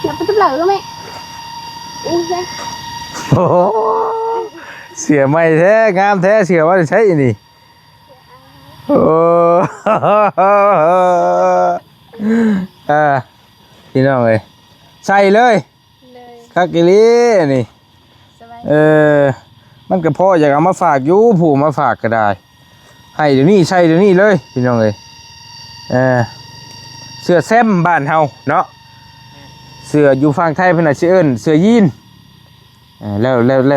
Nó có chút lở không mẹ? Ui ra. โอ้โหเสียไม่แท้งามแท้เสียว่าจะใช่นี่โอ้พี่น้องเอ้ยใส่เลย Lời. คักกิลีนี่ Sao vậy? มันก็พออยากเอามาฝากอยู่ผู้มาฝากก็ได้ให้เดี๋ยวนี้ใส่เดี๋ยวนี้เลยพี่น้องเอ้ยเสื้อแซมบ้านเฮาเนาะเสื้ออยู่ฝั่งไทยเพิ่นน่ะสิเอิ้นเสื้อยีนแล้วแต่แล้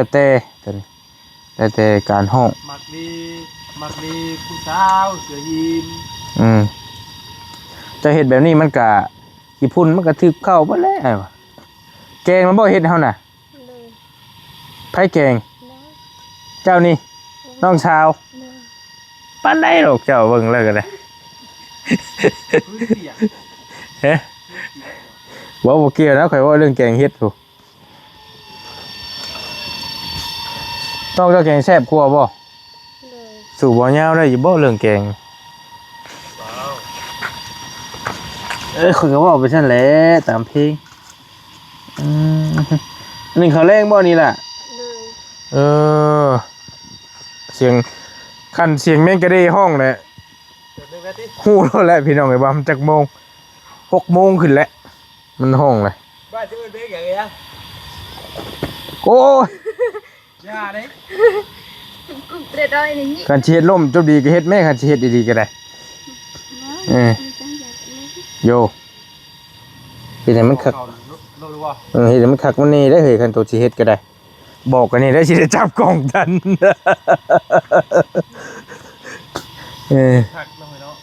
วแต่การห้อง มักดีผู้สาวเสือยีน จะเฮ็ดแบบนี้มันก็ขี้พุ่นมันก็ทึกเข้าบ่แล้วแกงมันบ่เฮ็ดเฮาน่ะ Lời. ไผแกง Nó. เจ้านี่น้องชาว Lời. ปานใดดอกเจ้าเบิ่งแล้วก็ได้ พื้นเสียง เฮ้บ่เกี่ยวนะข่อยว่าเรื่องแกงเฮ็ดพู่ต้องเจ้าแกงแซ่บกว่าบ่ Lời. สู่บ่ยาวได้อยู่บ่เรื่องแกงข่อยก็เว้าไปซั่นแหละตามเพลงนี่เขาวแรงบ่นี่ล่ะ Lời. เสียงคันเสียงแม่งกระเด้ห้องแหละ เดี๋ยวไปที่ ฮู้แล้วแหละพี่น้องไอ้บ่มันจักโมง6 โมงขึ้นแล้วมันห้องเลย บ้านจะเอิ้นเด็กอย่างเงี้ย โอ้ย ย่าเด้ Cũng để đôi này nhỉ. คันสิเฮ็ดล่มจบดีก็เฮ็ดแม่คันสิเฮ็ดดีๆก็ได้ Nó. Ừ. Mình chẳng giặt lấy. โยเฮ็ดให้มันคัก รู้ว่า เฮ็ดให้มันคักมันนี่ได้เฮ้ยคันตัวสิเฮ็ดก็ได้ บอกกันนี่ได้สิได้จับกล่องทัน หักลงไปเนาะ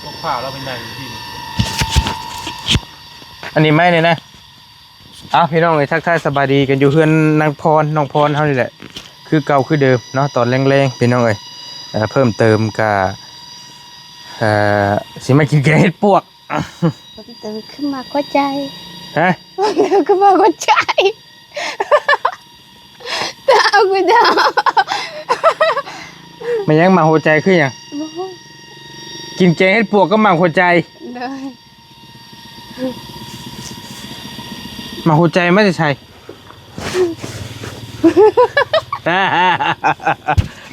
พวกผ่าเราเป็นใหญ่ที่นี่ อันนี้ไม่เนี่ยนะพี่น้องเอ้ยทักทายสบายดีกันอยู่เฮือนนางพรน้องพรเฮานี่แหละ คือเก่าคือเดิมเนาะตอนแรงๆพี่น้องเอ้ยเพิ่มเติมก็สิมากินแกงเห็ดปวก Từ từ cứ mà có chai. ฮะ Từ cứ mà có chai. Tao cứ tao. มันยังมาหัวใจคือหยัง Bố. กินแกงเห็ดปวกก็มาหัวใจ Đời. มาหัวใจไม่ได้ใช่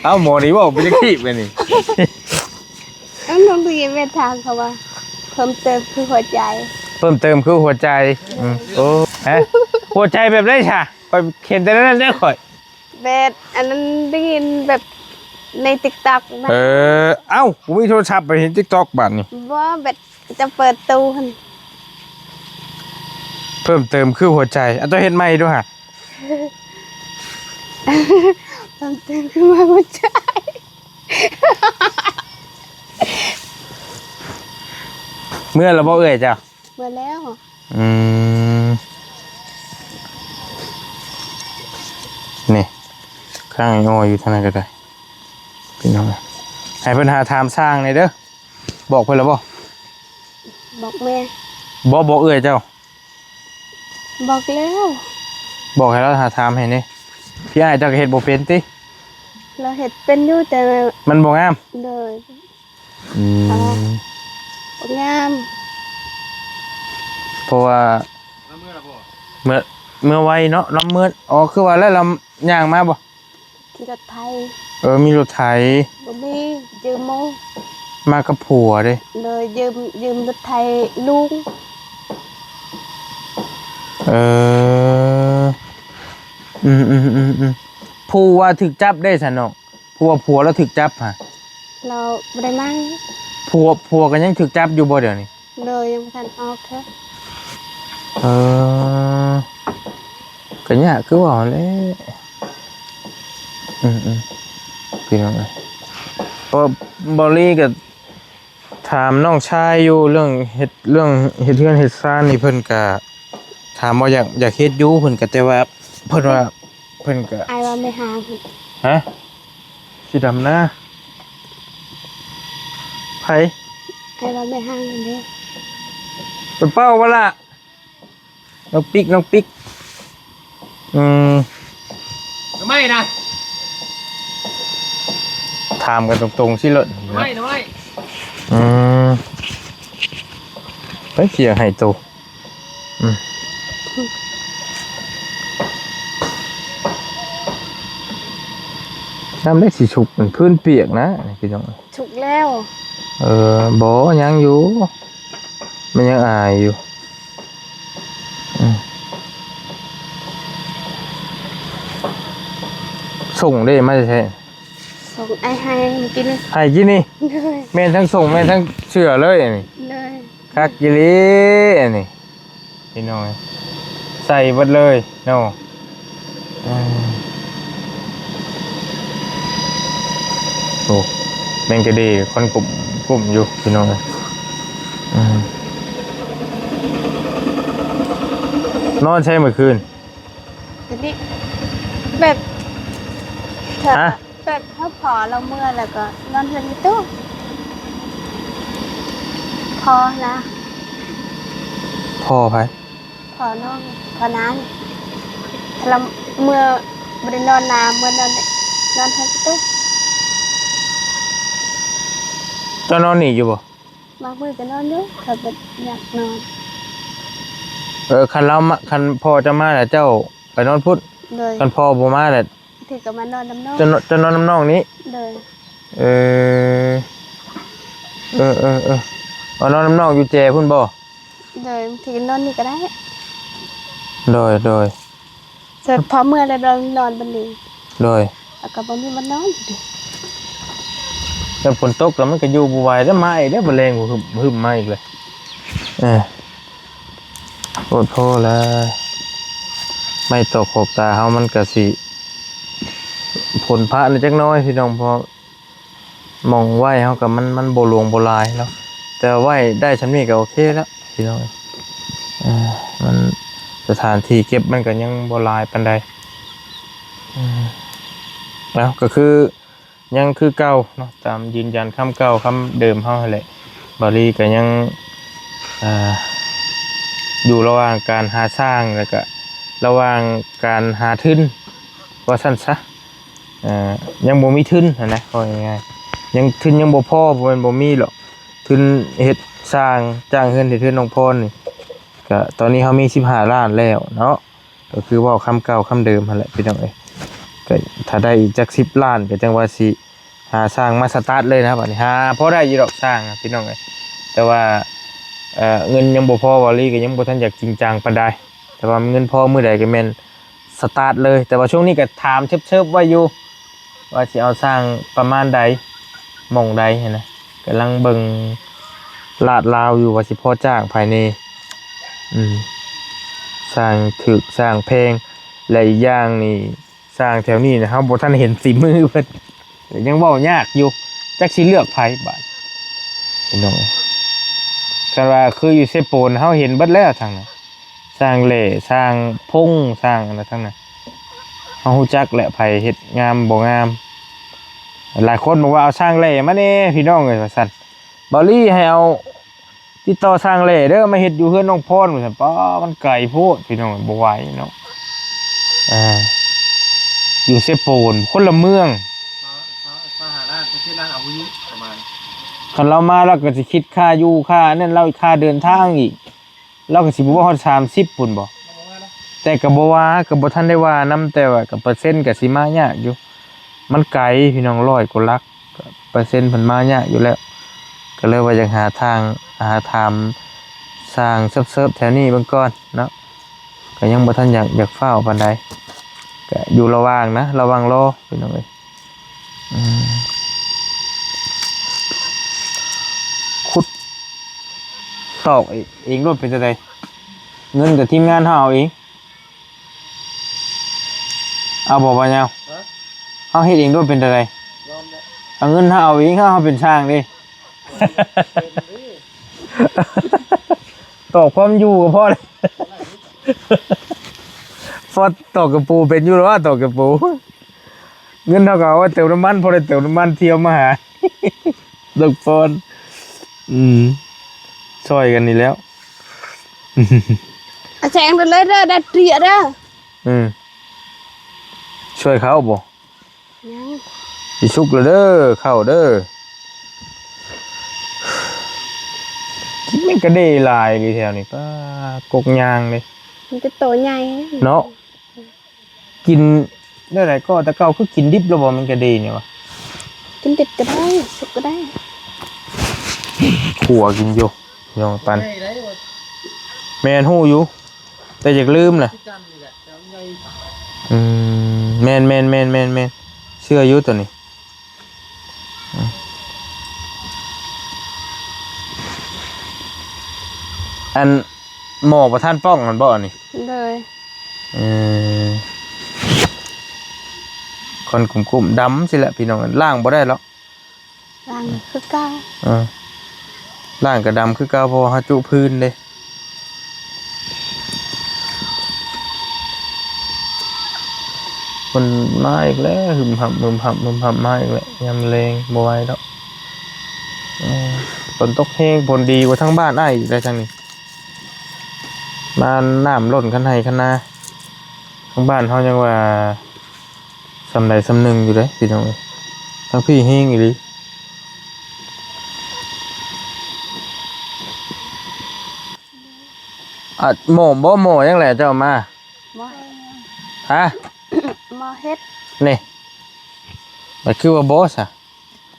เอาหมอนี่บอกไปจะขี้ไปนี่ Anh không được về thang không à? Không tên cứ hồi chạy. เพิ่มเติมคือหัวใจโอ้ฮะหัวใจแบบได้ค่ะคอยเห็นแต่นั้นได้ค่อย Về anh đi nhìn vềใน TikTok นะ เอ้าผมมีโทรศัพท์ไปเห็น TikTok บัดนี่ ว่าแบบจะเปิดตู้หั่น เพิ่มเติมคือหัวใจต้องเห็นใหม่ด้วยฮะ เพิ่มเติมคือมาหัวใจ เมื่อเราบ่เอ่ยจ้ะ เมื่อแล้ว นี่ข้างงออยู่ทางไหนก็ได้พี่น้องให้เพิ่นหาถามสร้างหน่อยเด้อบอกเพิ่นแล้วบ่ บอกแม่ บอกเอ่ยเจ้า บอกแล้ว บอกให้เราหาถามให้นี่พี่อ้ายเจ้าก็เฮ็ดบ่เป็นติ เราเห็ดเป็นอยู่แต่ มันบ่งาม เลย ม งาม เพราะว่า แล้วเมื่อไหร่พ่อ เมื่อไวเนาะลำเมื่อคือว่าแล้วลำย่างมาบ่ ขี่รถไทย มีรถไถ บ่มียืมโม มากับผัวเด้ เลยยืมรถไทยลุง ผู้ว่าถึกจับได้ซะเนาะผัวแล้วถึกจับฮะ เราบ่ได้มั่ง ผัวก็ยังถึกจับอยู่บ่เดี๋ยวนี้ เลยยังบ่ทันออกเถอะ ก็ยากคือว่าแหละพี่น้องเอ้ยพอบอลลี่ก็ถามน้องชายอยู่เรื่องเฮ็ดเฮือนเฮ็ดซ่านนี่เพิ่นก็ถามว่าอยากเฮ็ดอยู่เพิ่นก็แต่ว่าเพิ่นว่าเพิ่นก็ อายว่าไม่หา ฮะสิดำนะไผ อายว่าไม่หาเงินเด้อ เป็นเป้าวะล่ะน้องปิ๊กไม่นะ ถามกันตรงๆสิเลย ไม่ ไปเสียให้โต น้ำได้สีฉุกเหมือนพื้นเปียกนะพี่น้อง ฉุกแล้ว บ่ยังอยู่มันยังอายอยู่ส่งได้มาใช่ ส่งไอ้ให้มันกิน ให้กินนี่ เลย แม่นทั้งส่งแม่นทั้งเชื่อเลยนี่ เลย คักกิลีนี่พี่น้องใส่หมดเลยเนาะโอ้แมงกะดีคนกลุ่มอยู่พี่น้องนอนใช่เมื่อคืน ทีนี้แบบเธอ ฮะ แบบถ้าพอเราเมื่อแล้วก็นอนเรือนในตู้พอนะ พ่อไผ พอนอนพอนั้นถ้าเราเมื่อไม่ได้นอนน้ำเมื่อนอนนอนเรือนในตู้ เจ้านอนหนีอยู่บ่ บางมือก็นอนอยู่ถ้าแบบอยากนอน คันเรามาคันพ่อจะมาแล้วเจ้าไปนอนพุทธ เลย คันพ่อบ่มาแล้ว ถือกับมานอนน้ำนอง จะนอนน้ำนองนี้ เลย เออเอานอนน้ำนองอยู่แจพุ่นบ่ เลยถือนอนนี่ก็ได้ โดย เสร็จพอเมื่อแล้วเรานอนบันนี้ โดย แล้วก็บ่มีมันนอนอยู่ดิ แต่ฝนตกแล้วมันก็อยู่บ่ไหวแล้วมาอีกแล้วบ่แรงหึมมาอีกเลยโคตรโพแล้วไม่ตกขอบตาเฮามันก็สิผลพระนี่จักหน้อยพี่น้องพอมองไหวเฮาก็มันบ่หลวงบ่ลายแล้วแต่ไหวได้ชั้นนี้ก็โอเคแล้วพี่น้องมันสถานที่เก็บมันก็ยังบ่ลายปานใดแล้วก็คือยังคือเก่าเนาะตามยืนยันคำเก่าคำเดิมเฮาแหละบาลีก็ยังอยู่ระหว่างการหาสร้างแล้วก็ระหว่างการหาทุนว่าซั่นซะยังบ่มีทุนนะพอง่ายๆยังทุนยังบ่พอมันบ่มีหรอกทุนเฮ็ดสร้างจ้างเฮือนเฮ็ดเฮือนน้องพรนี่ก็ตอนนี้เฮามี15ล้านแล้วเนาะก็คือเว้าคำเก่าคำเดิมนั่นแหละพี่น้องเอ้ยก็ถ้าได้อีกจัก10ล้านก็จังว่าสิหาสร้างมาสตาร์ทเลยนะครับบัดนี้หาพอได้อยู่ดอกสร้างพี่น้องเอ้ยแต่ว่าเงินยังบ่พอวอลี่ก็ยังบ่ทันอยากจริงจังปานใดแต่ว่าเงินพอมื้อใดก็แม่นสตาร์ทเลยแต่ว่าช่วงนี้ก็ถามเชิบๆไว้อยู่ว่าสิเอาสร้างประมาณใดหม่องใดนะกำลังเบิ่งลาดราวอยู่ว่าสิพอจ้างภายในสร้างถึกสร้างแพงและอีกอย่างนี่สร้างแถวนี้นะครับบ่ทันเห็นฝีมือเพิ่นยังเว้ายากอยู่จักสิเลือกไผบาดพี่น้องก็ว่าคืออยู่เซโปนเฮาเห็นเบิดแล้วทางนั้นสร้างเหล่สร้างพงสร้างอะไรทั้งนั้นเฮาฮู้จักแหละไผเฮ็ดงามบ่งามหลายคนบอกว่าเอาสร้างเหล่มาแน่พี่น้องเอ้ยว่าซั่นบอลี่ให้เอาติดต่อสร้างเหล่เด้อมาเฮ็ดอยู่เฮือนน้องพรว่าซั่นป้ามันไกลโพดพี่น้องบ่ไหวเนาะอยู่เซโปนคนละเมืองสหราชประเทศร้านอาวุธประมาณคันเรามาเราก็สิคิดค่าอยู่ค่านั่นเราค่าเดินทางอีกเราก็สิบ่ว่าฮอด30พุ่นบ่แต่ก็บ่ว่าก็บ่ทันได้ว่านำแต่ว่าก็เปอร์เซ็นต์ก็สิมายากอยู่มันไกลพี่น้อง100กว่าลักเปอร์เซ็นต์เพิ่นมายากอยู่แล้วก็เลยว่าอยากหาทางหาทางสร้างเซิร์ฟๆแถวนี้เบิ่งก่อนเนาะก็ยังบ่ทันอยากฟ้าวปานใดก็อยู่ระหว่างนะระวังรอพี่น้องเอ้ยขุดตอกเองรถเป็นจังได๋เงินกับทีมงานเฮาเอาเองเอาบ่ว่าแนวเฮาเฮ็ดเองรถเป็นจังได๋เอาเงินเฮาเอาเองเฮาเป็นช่างดิ ตอกความอยู่ก็พอเลย พอตอกกระปูเป็นอยู่หรอว่าตอกกระปูเงินเท่ากับว่าเติมน้ำมันพอได้เติมน้ำมันเที่ยวมาหา ตกปอนช่วยกันนี่แล้ว แซงไปเลยเด้อดัดเตรียเด้อ ช่วยเขาบ่ ยัง สิชุกเลยเด้อเข้าเด้อคิดไม่กระเดลายเลยแถวนี้ป้ากกยางเลย มันจะโตใหญ่ เนาะกินได้ไหนก็แต่เก่าคือกินดิบแล้วบ่มันก็ดีเนี่ยวะ กินดิบก็ได้สุกก็ได้ ขัวกินอยู่ยองปันแม่นฮู้อยู่แต่อยากลืมน่ะแม่นเชื่ออยู่ตัวนี้อันหมอประท่านป้องมันบ่นี่ เลย คนกลุ่มดำสิแหละพี่น้องล่างบ่ได้หรอก ล้างคือเก้า ล่างกับดำคือเก่าเพอหาจุพื้นเลยคนมาอีกแล้วหึมหับมาอีกแล้วยำแรงบ่ไหวแล้วฝนตกแห้งฝนดีกว่าทั้งบ้านอีกได้ทางนี้บ้านน้ำล้นคันไห้คันนาทั้งบ้านเขายังว่าสำใดสำหนึ่งอยู่เลยพี่น้องทั้งพี่แห้งอีหลีหโม่ยังแหละเจ้ามา บ่ ฮะ มาเฮ็ด นี่มันคือว่าบอสอะ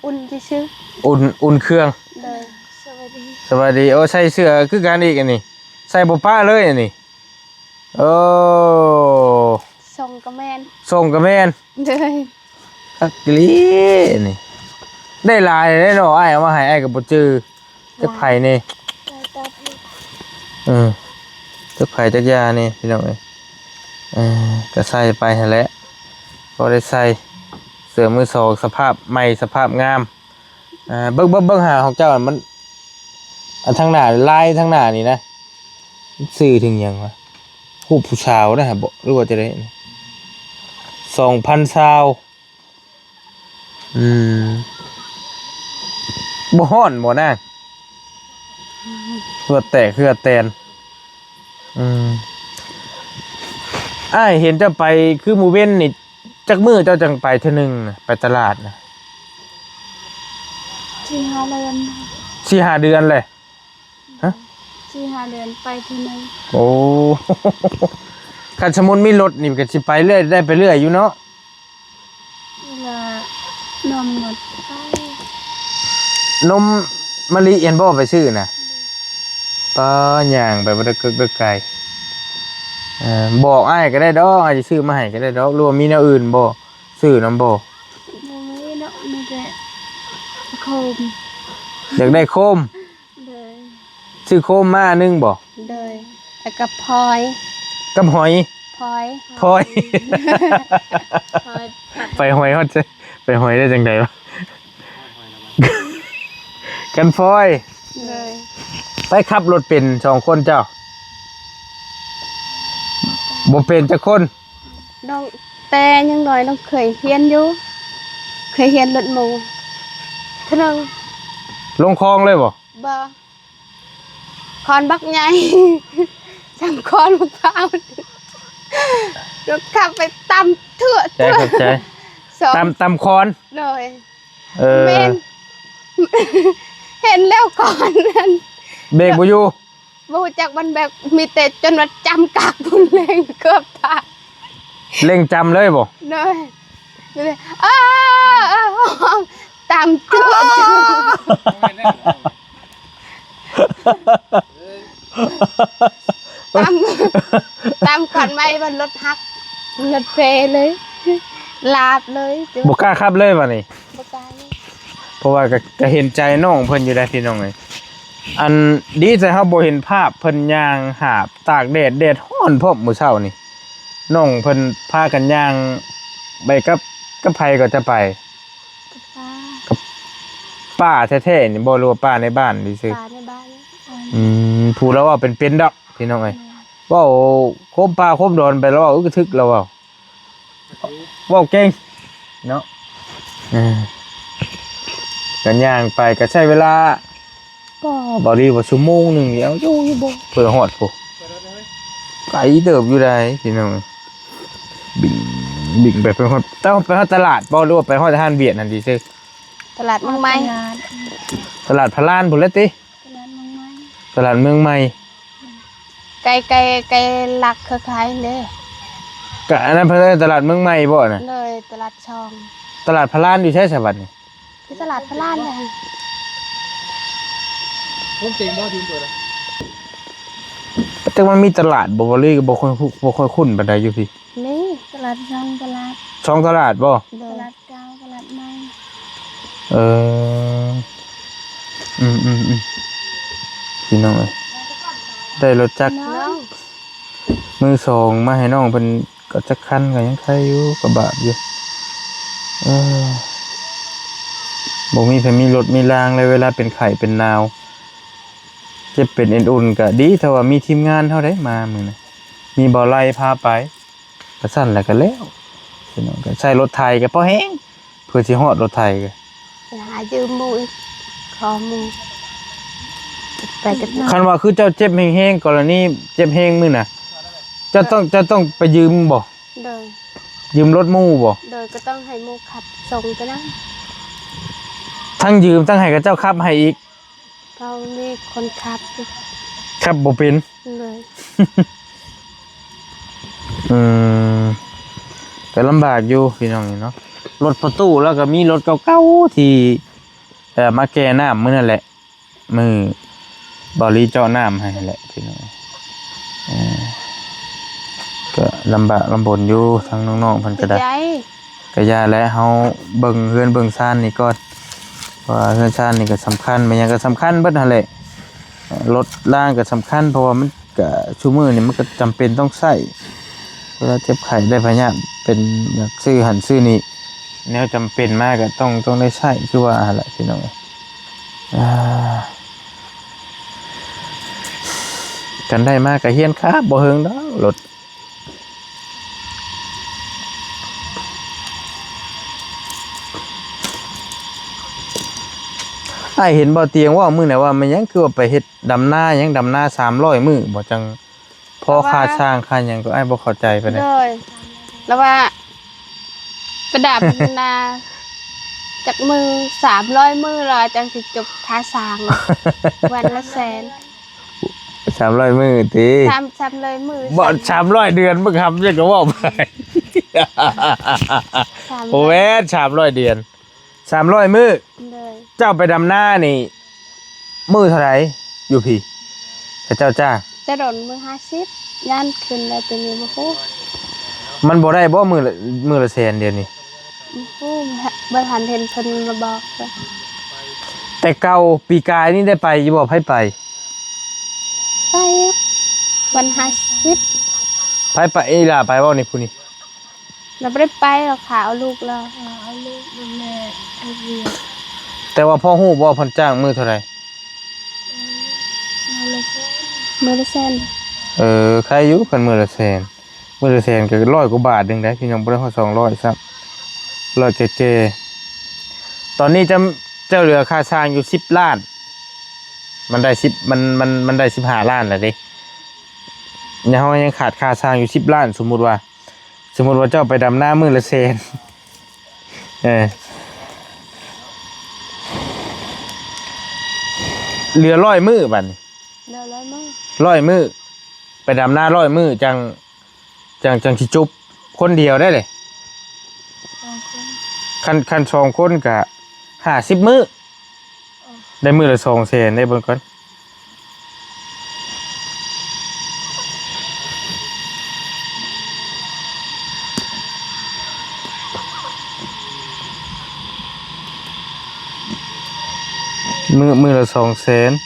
อุ่นซื่อ อุ่นเครื่อง ๆเลยสวัสดี สวัสดีโอ้ใส่เสื้อคือกันอีกอันนี้ใส่บ่ป้าเลยอันนี้โอ้ ส่งกระแมน ส่งกับแม่น เลย อักลีนี่ได้ลายได้เนาะอ้ายเอามาให้อ้ายก็บ่จื้อจักไผนี่จักไผจักยานี่พี่น้องเอ้ยก็ใส่ไปหั่นแหละพอได้ใส่เสื้อมือสองสภาพใหม่สภาพงามเบิ่งหาของเจ้ามันอันทางหน้าลายทางหน้านี่นะสื่อถึงหยังวะรูปผู้ชาวนะฮะบ่หรือว่าจะได้2,000ซาวบ่ฮ้อนบ่นางเหือแตกเหือแตนอ้ายเห็นเจ้าไปคือหมู่เว้นนี่จักมื้อเจ้าจังไปเทื่อนึงน่ะไปตลาดน่ะ 4-5 เดือน 4-5 เดือนเลยฮะ 4-5 เดือนไปทีนึง โอ้ คันสมุนมีรถนี่ก็สิไปเรื่อยได้ไปเรื่อยอยู่เนาะ เวลานมหมดไป นมมะลิเอ็นบ่ไปซื้อน่ะป้าย่างไปบ่ได้กึกไกลบอกอ้ายก็ได้ดอกอ้ายสิซื้อมาให้ก็ได้ดอกหรือว่ามีแนวอื่นบ่ซื้อนำบ่ บ่มีเนาะมีแต่โคม อยากได้โคม เลย ซื้อโคมมานึงบ่ เลยแล้วก็พลอย กับหอย พลอย พลอย พลอยผัด ไปหอยฮอดใช่ไปหอยได้จังไดวะ กันพลอย เลย ไปขับรถเป็น2คนเจ้าบ่เป็นจักคน น้องแต่ยังน้อยน้องเคยเฮียนอยู่เคยเฮียนรถหมู่เท่านึง ลงคลองเลยบ่ บ่คอนบักใหญ่ สั่งคอนมะพร้าวรถขับไปตำเถื่อ ใจเข้าใจ สอง ตำคอน เลย เ เมน เห็นแล้วก่อนนั้น บรกบ่อยู่ บ่รู้จักมันแบบมีแต่จนว่าจำกากพุ่นแรงเกือบตาย เร่งจำเลยบ่ เลยตามเถื่อตามก่อนไม่มันรถฮักรถเฟเลย ลาบเลย บ่กล้าขับเลยว่ะนี่ บ่กล้าเลย เพราะว่าก็เห็นใจน้องเพิ่นอยู่ได้พี่น้องเอ้ยอันดีใจเฮาบ่เห็นภาพเพิ่นย่างหาบตากแดดร้อนพร้อมมื้อเช้านี่น้องเพิ่นพากันย่างไปกับไผก็จะไป ป้า ป้าแท้ๆนี่บ่รู้ว่าป้าในบ้านดิซื่อ ป้าในบ้าน ผู้แล้วว่าเป็นดอกพี่น้องเอ้ยเว้าโคมป่าโคมดอนไปแล้วเว้าอึกทึกแล้วเว้าเก่งเนาะกันย่างไปก็ใช้เวลาก็บ่ดีว่าชั่วโมงนึงเดียวอยู่บ่เพื่อฮอดพุไกลเติบอยู่ได้พี่น้องบิ่งไปฮอดไปฮอดตลาดบ่หรือว่าไปฮอดทหารเวียดนั่นดิซื่อ ตลาดเมืองใหม่ ตลาดพะลานพุ่นแหละติ ตลาดเมืองใหม่ ตลาดเมืองใหม่ ไก่หลักคล้ายๆเด้ ก็อันนั้นเพิ่นตลาดเมืองใหม่บ่น่ะ เลยตลาดช่อง ตลาดพระลานอยู่ใช่บัดนี่ ที่ตลาดพระลานเลยค่ะ ผมเต็งบ่ทีมตัวละ แต่มันมีตลาดบ่เลยก็บ่ค่อยคุ้นปานใดอยู่พี่ นี่ตลาดช่องตลาด ช่องตลาดบ่ ตลาดเก่าตลาดใหม่ เออพี่น้องเอ้ยได้รถจักร น้อง มือสองมาให้น้องเพิ่นก็จักคันก็ยังใครอยู่กระบะอยู่เออบ่มีไผมีรถมีรางเลยเวลาเป็นไข้เป็นหนาวเจ็บเป็นเอ็นอุ่นก็ดีถ้าว่ามีทีมงานเฮาได้มามื้อน่ะมีบ่อไล่พาไปก็สั่นแหละก็แล้วพี่น้องก็ใช้รถไถก็พอแฮงเพื่อสิฮอดรถไถก็ ไปหายืมหมูอีกขอหมูไปกับน้อง คันว่าคือเจ้าเจ็บแฮงๆกรณีเจ็บแฮงมื้อน่ะเจ้าต้องไปยืมบ่ โดย ยืมรถหมู่บ่ โดยก็ต้องให้หมูขับส่งไปนั่ง ทั้งยืมทั้งให้กับเจ้าขับให้อีก เพราะมีคนขับ ขับบ่เป็น เลย อืมก็ลำบากอยู่พี่น้องนี่เนาะรถประตูแล้วก็มีรถเก่าๆที่มาแก้น้ำมื้อนั่นแหละมือบริเจาะน้ำให้แหละพี่น้องก็ลำบากลำบนอยู่ทั้งน้องๆเพิ่นก็ได้ ใจ ก็ย่าและเฮาเบิ่งเฮือนเบิ่งซ่านนี่ก่อนว่าเฮือนซ่านนี่ก็สำคัญมันยังก็สำคัญเบิดนั่นแหละรถล่างก็สำคัญเพราะว่ามันก็ชุมื้อนี่มันก็จำเป็นต้องใช้เวลาเจ็บไข้ได้พะยะเป็นอยากซื้อหันซื้อนี่แนวจำเป็นมากก็ต้องได้ใช้คือว่าหั่นแหละพี่น้องกันได้มากก็เฮียนครับบ่เฮิงดอกรถอ้ายเห็นบ่เตียงว่ามื้อไหนว่ามันยังคือว่าไปเฮ็ดดำนายังดำนา300มื้อบ่จังพอค่าช่างค่าหยังก็อ้ายบ่เข้าใจปานใด เลยแล้วว่าประดับนาจากมือ300มือเลยจังสิจบค่าสร้าง วันละแสน 300มื้อติ 3เลยมือ บ่300เดือนมึงทำจังก็เว้าไป โอ้แม่น300เดือน300มื้อ เลย เจ้าไปดำนานี่มื้อเท่าไหร่อยู่พี่พระเจ้าจ้าง จะโดนมือ50ย่านขึ้นแล้วเป็นบ่ฮู้ มันบ่ได้บ่มื้อละแสนเดียวนี่ บ่ฮู้บ่ทันเห็นเพิ่นมาบอกเลย แต่เก่าปีกายนี่ได้ไปอยู่บ่ไผไป ไปวัน50 ไผไปอีหล่าไปบ่นี่ผู้นี้ เราไม่ได้ไปหรอกค่ะเอาลูกเราเอาลูกดูแลเอาเรียน แต่ว่าพ่อฮู้บ่เพิ่นจ้างมื้อเท่าไหร่ มือละแสน ใครอยู่เพิ่นมื้อละแสนมื้อละแสนก็100กว่าบาทนึงได้พี่น้องบ่ได้ฮอด200ซับ100เจตอนนี้เจ้าเหลือค่าสร้างอยู่10ล้านมันได้10มันได้15ล้านแล้วเด้ยังเฮายังขาดค่าสร้างอยู่10ล้านสมมุติว่าเจ้าไปดำนามื้อละแสนเหลือ100มื้อบัดนี้ เดี๋ยวแล้วมั้ง 100มื้อไปดำนา100มื้อจังสิจุบคนเดียวได้เลย คัน2คนก็50มื้อได้มื้อละ200,000ได้เบิ่งก่อนมื้อละ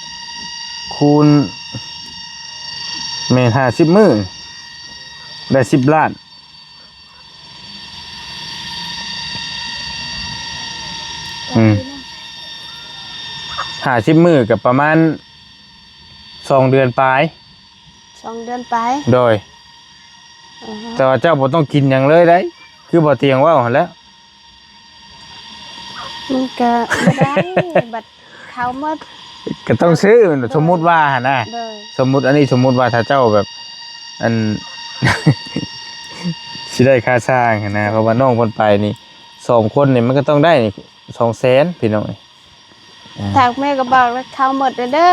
200,000คูณแม่น50มื้อได้10ล้าน50มื้อกับประมาณ2เดือนปลาย 2 เดือนไป โดยแต่ว่าเจ้าบ่ต้องกินหยังเลยได้คือบ่เตียงว่าหั่นแหล้ว มันก็ไม่ได้ บัดเขาหมด ก็ต้องซื้อสมมุติว่าหั่นน่ะ เลย สมมุติว่าถ้าเจ้าแบบอัน สิได้ค่าสร้างหั่นนะเพราะว่าน้องเพิ่นไปนี่2คนนี่มันก็ต้องได้นี่200,000พี่น้อง ทางแม่ก็บอกว่าเขาหมดเด้อ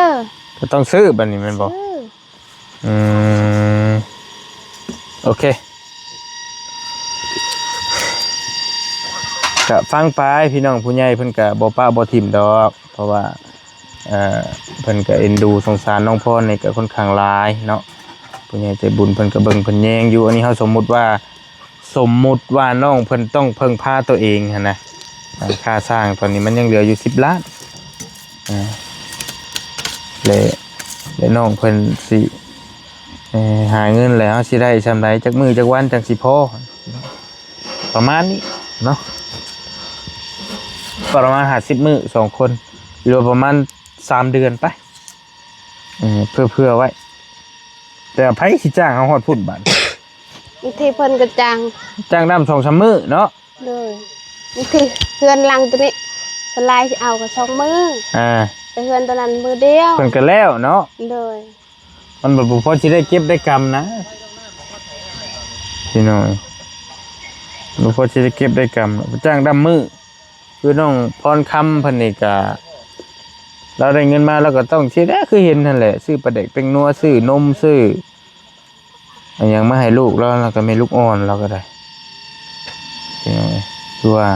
ก็ต้องซื้อบัดนี้แม่นบ่ ซื้อ อืมโอเคก็ฟังไปพี่น้องผู้ใหญ่เพิ่นก็บ่ป้าบ่ทิ่มดอกเพราะว่าเพิ่นก็เอ็นดูสงสารน้องพรนี่ก็ค่อนข้างหลายเนาะผู้ใหญ่ใจบุญเพิ่นก็เบิ่งเพิ่นแยงอยู่อันนี้เฮาสมมุติว่าน้องเพิ่นต้องพึ่งพาตัวเองหั่นนะค่าสร้างตอนนี้มันยังเหลืออยู่10 ล้านและน้องเพิ่นสิหาเงินแล้วสิได้ซำใดจักมื้อจักวันจังสิพอประมาณนี้เนาะประมาณ50 มื้อ2 คนหรือประมาณ3 เดือนไปเพื่อไว้แต่ไผสิจ้างเฮาฮอดพุ่นบาด บางทีเพิ่นก็จ้างน้ำ2-3 มื้อเนาะเลยบางทีเพื่อนหลังตัวนี้สลายสิเอาก็2 มื้อไปเพื่อนตัวนั้นมื้อเดียวเพิ่นก็แล้วเนาะเลยมันบ่พอสิได้เก็บได้กำนะพี่น้อยบ่พอสิได้เก็บได้กำจ้างดำมื้อคือน้องพรคำเพิ่นนี่ก็เราได้เงินมาเราก็ต้องสิได้คือเห็นนั่นแหละซื้อปลาเด็กเป็นนัวซื้อนมซื้ออันหยังมาให้ลูกแล้วก็มีลูกอ่อนเราก็ได้พี่น้อยคือว่า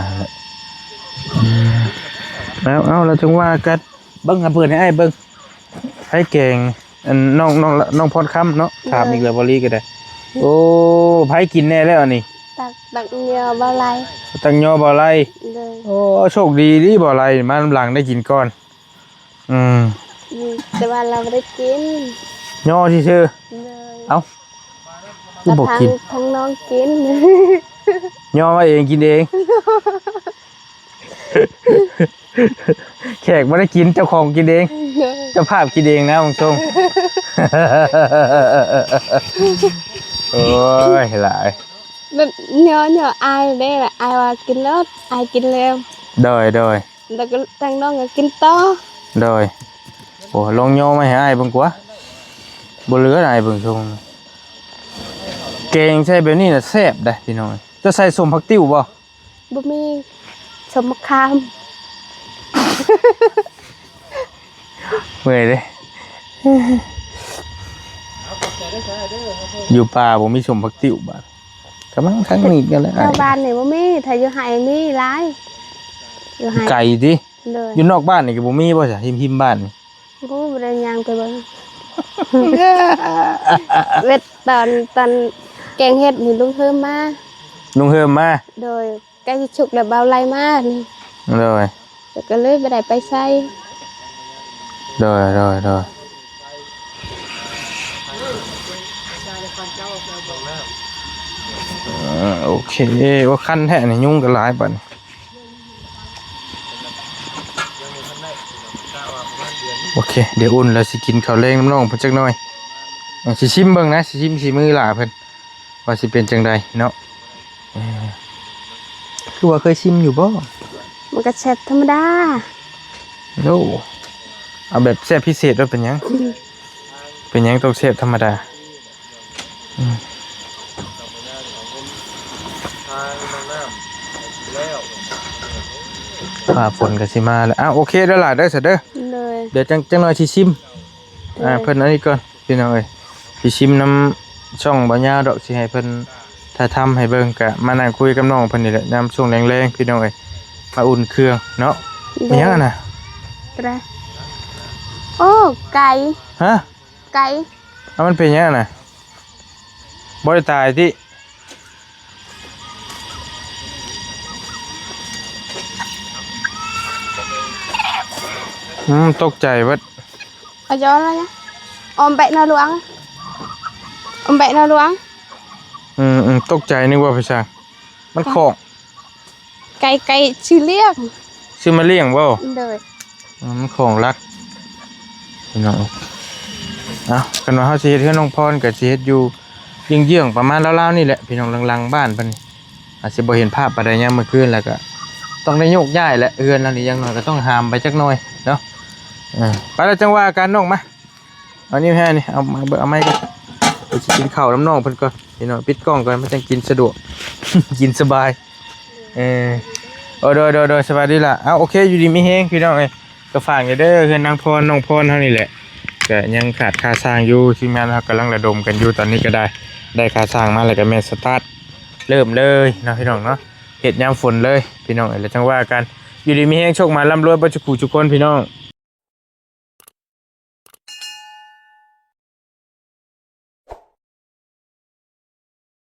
แล้วเราจังว่ากันเบิ่งเพิ่นให้อ้ายเบิ่งให้เก่งอันน้องพรคำเนาะถามอีกแล้วบ่ลีก็ได้โอ้ไผกินแน่แล้วอันนี้ตักเหนียวบ่ไหลตักเหนียวบ่ไหลโอ้โชคดีดิบ่ไหลมาหลังได้กินก่อนแต่ว่าเราไม่ได้กินย่อซื่อเอ้าคือบ่กินทั้งน้องกินย่อมาเองกินเองแขกไม่ได้กินเจ้าของกินเองเจ้าภาพกินเองนะบางช่วงโอ้ยหลายแบบเนาะอายได้แหละอายว่ากินแล้วอายกินแล้วโดยแล้วก็ทางน้องก็กินต่อโดยโอ้ลองโยมาให้อายเบิ่งกว่าบ่เหลืออะไรเบิ่งช่วงแกงใส่แบบนี้น่ะแซ่บได้พี่น้อยจะใส่ส้มผักติ้วบ่มีสมมะขามเมื่อยเลยอยู่ป่าผมมีชมผักติ๋วบ้านกำลังทั้งนี้กันแล้วชาวบ้านนี่บ่มีถ้าอยู่ไห้มีหลายอยู่ไห้ไก่ดิอยู่นอกบ้านนี่ก็บ่มีบ่จ้ะหิมบ้านนี่บ่ได้ย่างไปเบิ่งเวทตอนแกงเฮ็ดนี่ลุงเฮิมมาโดยใกล้สิฉุกแล้วเบาไหลมานี่แต่ก็เลยบ่ได้ไปใส่โดยโอเคว่าขั้นแท้นี่ยุ่งกันหลายปันโอเคเดี๋ยวอุ่นแล้วสิกินข้าวแรงน้ำน้องเพิ่นจักหน่อยสิชิมเบิ่งนะสิชิมสีมือหล่าเพิ่นว่าสิเป็นจังใดเนาะคือว่าเคยชิมอยู่บ่มันก็แซ่บธรรมดาโอ้เอาแบบแซ่บพิเศษว่าเป็นหยังต้องแซ่บธรรมดาฝนก็สิมาแล้วโอเคเด้อล่ะเด้อเสร็จเด้อเดี๋ยวจังหน่อยสิชิมเพิ่นอันนี้ก่อนพี่น้องเอ้ยสิชิมน้ำช่องบ่ยาวดอกสิให้เพิ่นถ้าทำให้เบิ่งก็มานั่งคุยกับน้องเพิ่นนี่แหละยามช่วงแรงๆพี่น้องเอ้ยมาอุ่นเครื่องเนาะมีหยังน่ะโอ้ไก่ฮะไก่มันเป็นหยังน่ะบ่ได้ตายติตกใจวัดเอาย้อนแล้วนะอมแบะนอหลวงตกใจนึกว่าพี่ช่างมันของไก่ชื่อเลี้ยงชื่อมาเลี้ยงบ่เลยมันของรักพี่น้องกันว่าเฮาสิเฮ็ดให้น้องพรก็สิเฮ็ดอยู่เยื่องๆประมาณราวๆนี่แหละพี่น้องลังๆบ้านเพิ่นอาจสิบ่เห็นภาพปานใดยามมื้อคืนแล้วก็ต้องได้โยกย้ายและเฮือนแล้วนี่อย่างน้อยก็ต้องหามไปจักหน่อยเนาะไปแล้วจังว่าการน้องมาเอานี่แฮ่นี่เอาไม้กันไปกินข้าวน้ำน้องเพิ่นก่อนพี่น้องปิดกล้องก่อนมันจังกินสะดวก กินสบายโดยสบายดีล่ะโอเคอยู่ดีมีแฮงพี่น้องเอ้ยก็ฝากอยู่เด้อเฮือนนางพรน้องพรเท่านี้แหละ ก็ยังขาดค่าสร้างอยู่ที่แม่นเรากำลังระดมกันอยู่ตอนนี้ก็ได้ค่าสร้างมาแล้วก็แม่สตาร์ทเริ่มเลยนะพี่น้องเนาะเฮ็ดยามฝนเลยพี่น้องแล้วจังว่ากันอยู่ดีมีแฮงโชคมาร่ำรวยบ่จุกผู้ทุกคนพี่น้อง